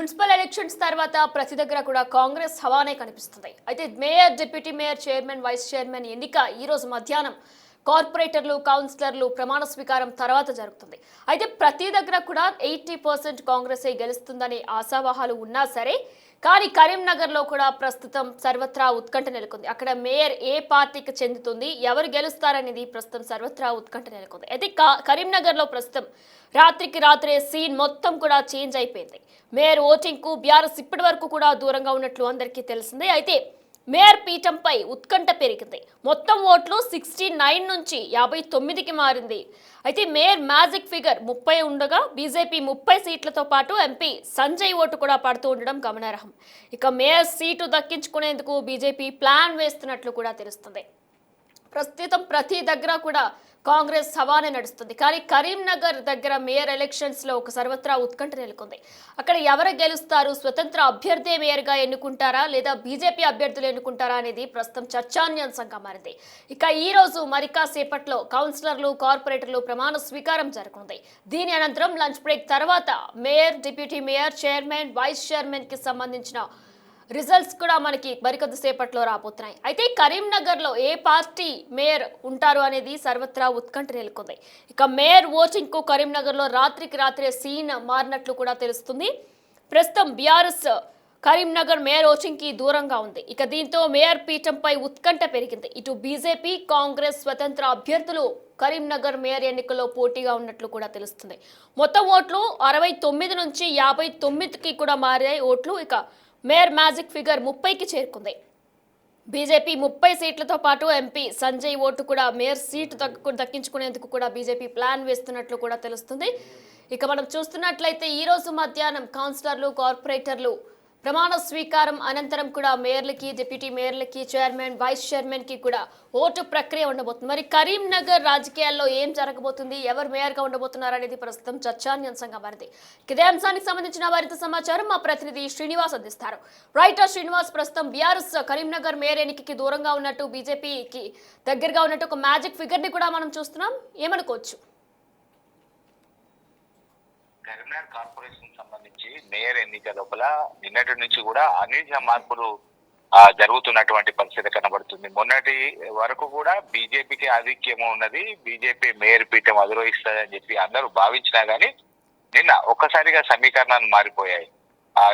Municipal elections తర్వాత ప్రతి దగ్గర కూడా కాంగ్రెస్ హవానే కనిపిస్తుంది. అయితే mayor, deputy mayor, chairman, vice chairman ఎన్నిక ఈ రోజు మధ్యాహ్నం కార్పొరేటర్లు, కౌన్సిలర్లు ప్రమాణ స్వీకారం తర్వాత జరుగుతుంది. అయితే ప్రతి దగ్గర కూడా 80% కాంగ్రెసే గెలుస్తుందనే ఆశావాహాలు ఉన్నా సరే, కానీ కరీంనగర్లో కూడా ప్రస్తుతం సర్వత్రా ఉత్కంఠ నెలకొంది. అక్కడ మేయర్ ఏ పార్టీకి చెందుతుంది, ఎవరు గెలుస్తారనేది ప్రస్తుతం సర్వత్రా ఉత్కంఠ నెలకొంది. అయితే కరీంనగర్లో ప్రస్తుతం రాత్రికి రాత్రే సీన్ మొత్తం కూడా చేంజ్ అయిపోయింది. మేయర్ ఓటింగ్ కు బీఆర్ఎస్ ఇప్పటి వరకు కూడా దూరంగా ఉన్నట్లు అందరికీ తెలిసిందే. అయితే మేయర్ పీఠంపై ఉత్కంఠ పెరిగింది. మొత్తం ఓట్లు 69 నుంచి 59కి మారింది. అయితే మేయర్ మ్యాజిక్ ఫిగర్ 30 ఉండగా బీజేపీ 30 సీట్లతో పాటు ఎంపీ సంజయ్ ఓటు కూడా పడుతూ ఉండడం గమనార్హం. ఇక మేయర్ సీటు దక్కించుకునేందుకు బీజేపీ ప్లాన్ వేస్తున్నట్లు కూడా తెలుస్తుంది. ప్రస్తుతం ప్రతి దగ్గర కూడా కాంగ్రెస్ హవానే నడుస్తుంది. కానీ కరీంనగర్ దగ్గర మేయర్ ఎలక్షన్స్ లో ఒక సర్వత్రా ఉత్కంఠ నెలకొంది. అక్కడ ఎవరు గెలుస్తారు, స్వతంత్ర అభ్యర్థి మేయర్గా ఎన్నుకుంటారా లేదా బీజేపీ అభ్యర్థులు ఎన్నుకుంటారా అనేది ప్రస్తుతం చర్చాన్యాంశంగా మారింది. ఇక ఈ రోజు మరికాసేపట్లో కౌన్సిలర్లు, కార్పొరేటర్లు ప్రమాణ స్వీకారం జరగనుంది. దీని అనంతరం లంచ్ బ్రేక్ తర్వాత mayor, deputy mayor, chairman, vice chairman కి సంబంధించిన రిజల్ట్స్ కూడా మనకి మరికొద్ది సేపట్లో రాబోతున్నాయి. అయితే కరీంనగర్లో ఏ పార్టీ మేయర్ ఉంటారు అనేది సర్వత్రా ఉత్కంఠ నెలకొంది. ఇక మేయర్ ఓటింగ్ కు కరీంనగర్లో రాత్రికి రాత్రే సీన్ మారినట్లు కూడా తెలుస్తుంది. ప్రస్తుతం బీఆర్ఎస్ కరీంనగర్ మేయర్ ఓటింగ్ కి దూరంగా ఉంది. ఇక దీంతో మేయర్ పీఠంపై ఉత్కంఠ పెరిగింది. ఇటు బీజేపీ, కాంగ్రెస్ స్వతంత్ర అభ్యర్థులు కరీంనగర్ మేయర్ ఎన్నికల్లో పోటీగా ఉన్నట్లు కూడా తెలుస్తుంది. మొత్తం ఓట్లు 69 నుంచి 59కి కూడా మారాయి ఓట్లు. ఇక మేయర్ మ్యాజిక్ ఫిగర్ 30కి చేరుకుంది. బీజేపీ 30 సీట్లతో పాటు ఎంపీ సంజయ్ ఓటు కూడా మేయర్ సీటు దక్కించుకునేందుకు కూడా బీజేపీ ప్లాన్ వేస్తున్నట్లు కూడా తెలుస్తుంది. ఇక మనం చూస్తున్నట్లయితే ఈ రోజు మధ్యాహ్నం కౌన్సిలర్లు, కార్పొరేటర్లు ప్రమాణ స్వీకారం అనంతరం కూడా మేయర్లకి, డిప్యూటీ మేయర్లకి, చైర్మన్, వైస్ చైర్మన్ కి కూడా ఓటు ప్రక్రియ ఉండబోతుంది. మరి కరీంనగర్ రాజకీయాల్లో ఏం జరగబోతుంది, ఎవరు మేయర్గా ఉండబోతున్నారు అనేది ప్రస్తుతం చర్చాన్యాంశంగా మారింది. ఇదే అంశానికి సంబంధించిన మరింత సమాచారం మా ప్రతినిధి శ్రీనివాస్ అందిస్తారు. రైటర్ శ్రీనివాస్, ప్రస్తుతం బీఆర్ఎస్ కరీంనగర్ మేయర్ ఎన్నికకి దూరంగా ఉన్నట్టు, బీజేపీకి దగ్గరగా ఉన్నట్టు ఒక మ్యాజిక్ ఫిగర్ ని కూడా మనం చూస్తున్నాం. ఏమనుకోవచ్చు? కరీంనగర్ కార్పొరేషన్ సంబంధించి మేయర్ ఎన్నిక లోపల నిన్నటి నుంచి కూడా అనూహ్య మార్పులు జరుగుతున్నటువంటి పరిస్థితి కనబడుతుంది. మొన్నటి వరకు కూడా బీజేపీకి ఆధిక్యం ఉన్నది, బీజేపీ మేయర్ పీఠం అధిరోహిస్తుందని చెప్పి అందరూ భావించినా గానీ నిన్న ఒక్కసారిగా సమీకరణాలు మారిపోయాయి.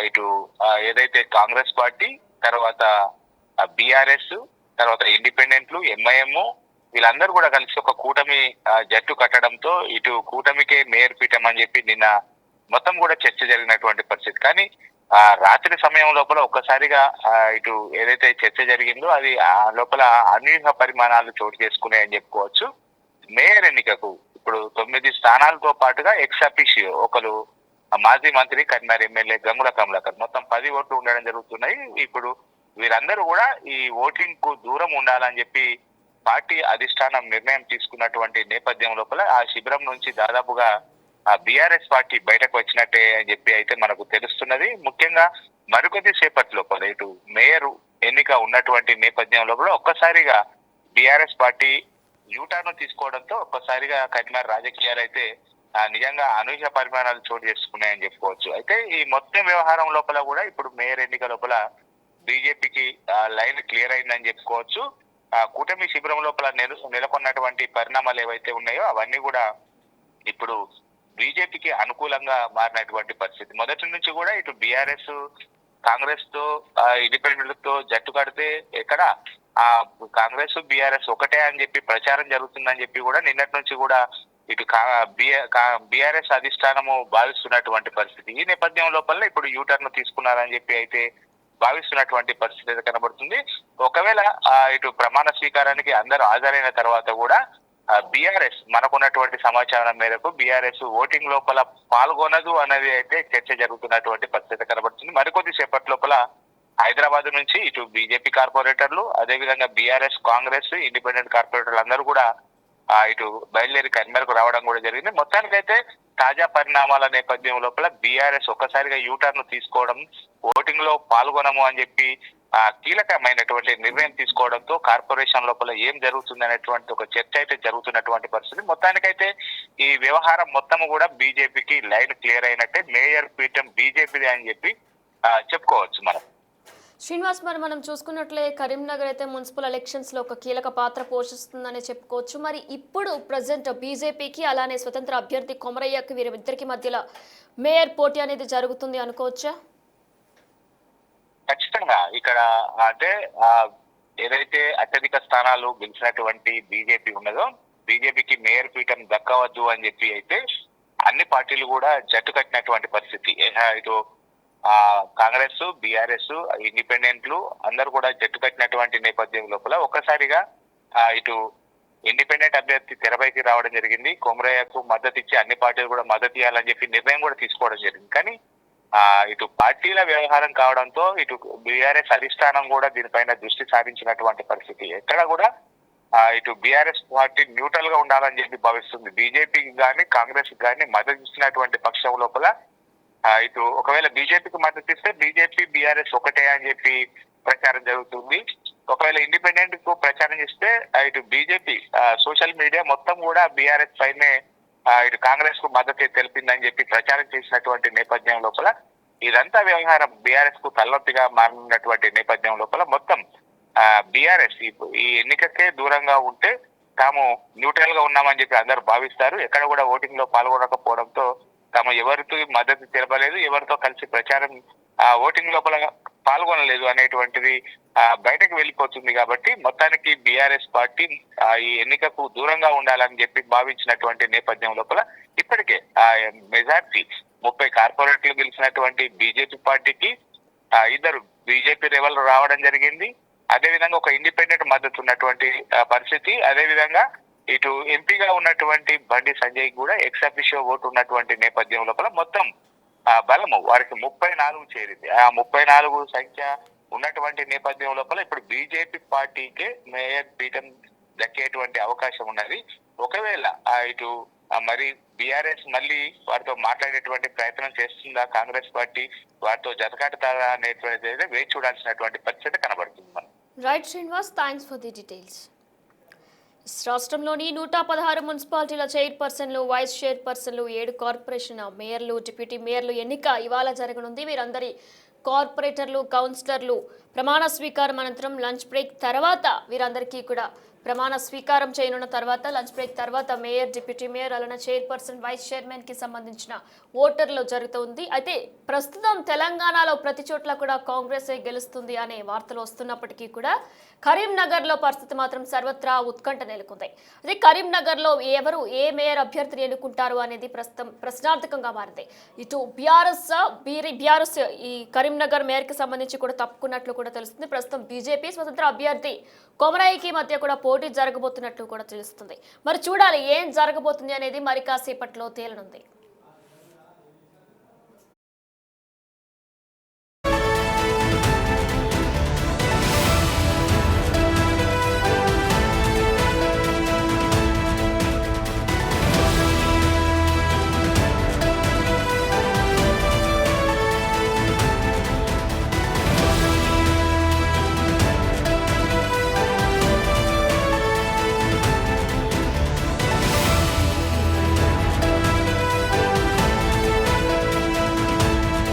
ఇటు ఏదైతే కాంగ్రెస్ పార్టీ, తర్వాత బీఆర్ఎస్, తర్వాత ఇండిపెండెంట్లు, ఎంఐఎం వీళ్ళందరూ కూడా కలిసి ఒక కూటమి జట్టు కట్టడంతో ఇటు కూటమికే మేయర్ పీఠం అని చెప్పి నిన్న మొత్తం కూడా చర్చ జరిగినటువంటి పరిస్థితి. కానీ రాత్రి సమయం లోపల ఒక్కసారిగా ఇటు ఏదైతే చర్చ జరిగిందో అది లోపల అనూహ్య పరిమాణాలు చోటు చేసుకున్నాయని చెప్పుకోవచ్చు. మేయర్ ఎన్నికకు ఇప్పుడు 9 స్థానాలతో పాటుగా ఎక్స్ అఫీషియో ఒకరు మాజీ మంత్రి, కరీంనగర్ ఎమ్మెల్యే గంగుల కమలాకర్ మొత్తం 10 ఓట్లు ఉండడం జరుగుతున్నాయి. ఇప్పుడు వీరందరూ కూడా ఈ ఓటింగ్ కు దూరం ఉండాలని చెప్పి పార్టీ అధిష్టానం నిర్ణయం తీసుకున్నటువంటి నేపథ్యం లోపల ఆ శిబిరం నుంచి దాదాపుగా బీఆర్ఎస్ పార్టీ బయటకు వచ్చినట్టే అని చెప్పి అయితే మనకు తెలుస్తున్నది. ముఖ్యంగా మరికొద్ది సేపటి లోపల ఇటు మేయర్ ఎన్నిక ఉన్నటువంటి నేపథ్యం లోపల ఒక్కసారిగా బీఆర్ఎస్ పార్టీ యూటర్న్ తీసుకోవడంతో ఒక్కసారిగా కరీంనగర్ రాజకీయాలు అయితే నిజంగా అనూహ్య పరిమాణాలు చోటు చేసుకున్నాయని చెప్పుకోవచ్చు. అయితే ఈ మొత్తం వ్యవహారం లోపల కూడా ఇప్పుడు మేయర్ ఎన్నిక లోపల బీజేపీకి లైన్ క్లియర్ అయిందని చెప్పుకోవచ్చు. కూటమి శిబిరం లోపల నెలకొన్నటువంటి పరిణామాలు ఏవైతే ఉన్నాయో అవన్నీ కూడా ఇప్పుడు బీజేపీకి అనుకూలంగా మారినటువంటి పరిస్థితి. మొదటి నుంచి కూడా ఇటు బీఆర్ఎస్ కాంగ్రెస్ తో ఇండిపెండెంట్ తో జట్టు కడితే ఎక్కడ కాంగ్రెస్ బీఆర్ఎస్ ఒకటే అని చెప్పి ప్రచారం జరుగుతుందని చెప్పి కూడా నిన్నటి నుంచి కూడా ఇటు బీఆర్ఎస్ అధిష్టానము భావిస్తున్నటువంటి పరిస్థితి. ఈ నేపథ్యం లోపల ఇప్పుడు యూటర్న్ తీసుకున్నారని చెప్పి అయితే భావిస్తున్నటువంటి పరిస్థితి కనబడుతుంది. ఒకవేళ ఇటు ప్రమాణ స్వీకారానికి అందరూ హాజరైన తర్వాత కూడా బీఆర్ఎస్ మనకున్నటువంటి సమాచారం మేరకు బీఆర్ఎస్ ఓటింగ్ లోపల పాల్గొనదు అనేది అయితే చర్చ జరుగుతున్నటువంటి పరిస్థితి కనబడుతుంది. మరికొద్ది సేపటి లోపల హైదరాబాద్ నుంచి ఇటు బీజేపీ కార్పొరేటర్లు, అదేవిధంగా బీఆర్ఎస్, కాంగ్రెస్, ఇండిపెండెంట్ కార్పొరేటర్లు అందరూ కూడా ఇటు బయలుదేరి కరీంనగర్కు రావడం కూడా జరిగింది. మొత్తానికైతే తాజా పరిణామాల నేపథ్యం లోపల బీఆర్ఎస్ ఒక్కసారిగా యూటర్న్ తీసుకోవడం, ఓటింగ్ లో పాల్గొనము అని చెప్పి కీలకమైనటువంటి నిర్ణయం తీసుకోవడంతో కార్పొరేషన్ లోపల ఏం జరుగుతుంది అనేటువంటి ఒక చర్చ అయితే జరుగుతున్నటువంటి పరిస్థితి. మొత్తానికైతే ఈ ఈ వ్యవహారం మొత్తం కూడా బీజేపీకి లైన్ క్లియర్ అయినట్టే. మేయర్ పీఠం బీజేపీదే అని చెప్పి చెప్పుకోవచ్చు మనం. శ్రీనివాస్, మరి మనం చూసుకున్నట్లే కరీంనగర్ అయితే మున్సిపల్ ఎలక్షన్స్ లో ఒక కీలక పాత్ర పోషిస్తుందని చెప్పుకోవచ్చు. మరి ఇప్పుడు ప్రజెంట్ బీజేపీకి అలానే స్వతంత్ర అభ్యర్థి కొమరయ్యకి వీరిద్దరికి మధ్యలో మేయర్ పోటీ అనేది జరుగుతుంది అనుకోవచ్చా? ఖచ్చితంగా ఇక్కడ అంటే ఏదైతే అత్యధిక స్థానాలు గెలిచినటువంటి బీజేపీ ఉన్నదో, బీజేపీకి మేయర్ పీఠం దక్కవద్దు అని చెప్పి అయితే అన్ని పార్టీలు కూడా జట్టు కట్టినటువంటి పరిస్థితి. ఇటు కాంగ్రెస్, బీఆర్ఎస్, ఇండిపెండెంట్లు అందరూ కూడా జట్టు కట్టినటువంటి నేపథ్యం లోపల ఒక్కసారిగా ఇటు ఇండిపెండెంట్ అభ్యర్థి తెరపైకి రావడం జరిగింది. కొమరయ్యకు మద్దతు ఇచ్చి అన్ని పార్టీలు కూడా మద్దతు ఇవ్వాలని చెప్పి నిర్ణయం కూడా తీసుకోవడం జరిగింది. కానీ ఇటు పార్టీల వ్యవహారం కావడంతో ఇటు బీఆర్ఎస్ అధిష్టానం కూడా దీనిపైన దృష్టి సారించినటువంటి పరిస్థితి. ఎక్కడ కూడా ఇటు బీఆర్ఎస్ పార్టీ న్యూట్రల్ గా ఉండాలని చెప్పి భావిస్తుంది. బీజేపీకి కానీ కాంగ్రెస్ కానీ మద్దతు ఇచ్చినటువంటి పక్షం లోపల ఇటు ఒకవేళ బీజేపీకి మద్దతు ఇస్తే బీజేపీ బీఆర్ఎస్ ఒకటే అని చెప్పి ప్రచారం జరుగుతుంది. ఒకవేళ ఇండిపెండెంట్ కు ప్రచారం చేస్తే ఇటు బీజేపీ సోషల్ మీడియా మొత్తం కూడా బీఆర్ఎస్ పైనే ఇటు కాంగ్రెస్ కు మద్దతు తెలిపిందని చెప్పి ప్రచారం చేసినటువంటి నేపథ్యం లోపల ఇదంతా వ్యవహారం బీఆర్ఎస్ కు తలనొప్పిగా మారినటువంటి నేపథ్యం లోపల మొత్తం బీఆర్ఎస్ ఈ ఎన్నికకే దూరంగా ఉంటే తాము న్యూట్రల్ గా ఉన్నామని చెప్పి అందరూ భావిస్తారు. ఎక్కడ కూడా ఓటింగ్ లో పాల్గొనకపోవడంతో తాము ఎవరితో మద్దతు తెలపలేదు, ఎవరితో కలిసి ప్రచారం ఓటింగ్ లోపల పాల్గొనలేదు అనేటువంటిది బయటకు వెళ్ళిపోతుంది. కాబట్టి మొత్తానికి బీఆర్ఎస్ పార్టీ ఈ ఎన్నికకు దూరంగా ఉండాలని చెప్పి భావించినటువంటి నేపథ్యం లోపల ఇప్పటికే మెజార్టీ 30 కార్పొరేట్లు గెలిచినటువంటి బీజేపీ పార్టీకి ఇద్దరు బీజేపీ రెవల్ రావడం జరిగింది. అదేవిధంగా ఒక ఇండిపెండెంట్ మద్దతు ఉన్నటువంటి పరిస్థితి. అదేవిధంగా ఇటు ఎంపీగా ఉన్నటువంటి బండి సంజయ్ కూడా ఎక్స్ అఫిషియో ఓటు ఉన్నటువంటి నేపథ్యం లోపల మొత్తం బలము వారికి 34 చేరింది. ఆ 34 సంఖ్య ఉన్నటువంటి నేపథ్యం లోపల ఇప్పుడు బీజేపీ పార్టీకే మేయర్ పీఠం దక్కేటువంటి అవకాశం ఉన్నది. ఒకవేళ ఇటు మరి బీఆర్ఎస్ మళ్ళీ వారితో మాట్లాడేటువంటి ప్రయత్నం చేస్తుందా, కాంగ్రెస్ పార్టీ వారితో జతకాటుతారా అనేటువంటిది వేచి చూడాల్సినటువంటి పరిస్థితి కనబడుతుంది మనం. Right Srinivas, thanks for the details. రాష్ట్రంలోని 116 మున్సిపాలిటీల చైర్పర్సన్లు, వైస్ చైర్పర్సన్లు, 7 కార్పొరేషన్ మేయర్లు, డిప్యూటీ మేయర్లు ఎన్నిక ఇవాళ జరగనుంది. వీరందరి కార్పొరేటర్లు, కౌన్సిలర్లు ప్రమాణ స్వీకారం అనంతరం లంచ్ బ్రేక్ తర్వాత వీరందరికీ కూడా ప్రమాణ స్వీకారం చేయనున్న తర్వాత లంచ్ బ్రేక్ తర్వాత మేయర్, డిప్యూటీ మేయర్ అలానే చైర్పర్సన్, వైస్ చైర్మన్ కి సంబంధించిన ఓటర్లు జరుగుతుంది. అయితే ప్రస్తుతం తెలంగాణలో ప్రతి చోట్ల కూడా కాంగ్రెస్ గెలుస్తుంది అనే వార్తలు వస్తున్నప్పటికీ కూడా కరీంనగర్లో పరిస్థితి మాత్రం సర్వత్రా ఉత్కంఠ నెలకొంది. అదే కరీంనగర్లో ఎవరు ఏ మేయర్ అభ్యర్థిని ఎన్నుకుంటారు అనేది ప్రస్తుతం ప్రశ్నార్థకంగా మారింది. ఇటు బీఆర్ఎస్ ఈ కరీంనగర్ మేయర్ కి సంబంధించి కూడా తప్పుకున్నట్లు కూడా తెలుస్తుంది. ప్రస్తుతం బీజేపీ స్వతంత్ర అభ్యర్థి కొమరయ్యకి మధ్య కూడా పోటీ జరగబోతున్నట్లు కూడా తెలుస్తుంది. మరి చూడాలి ఏం జరగబోతుంది అనేది మరి కాసేపట్లో తేలనుంది.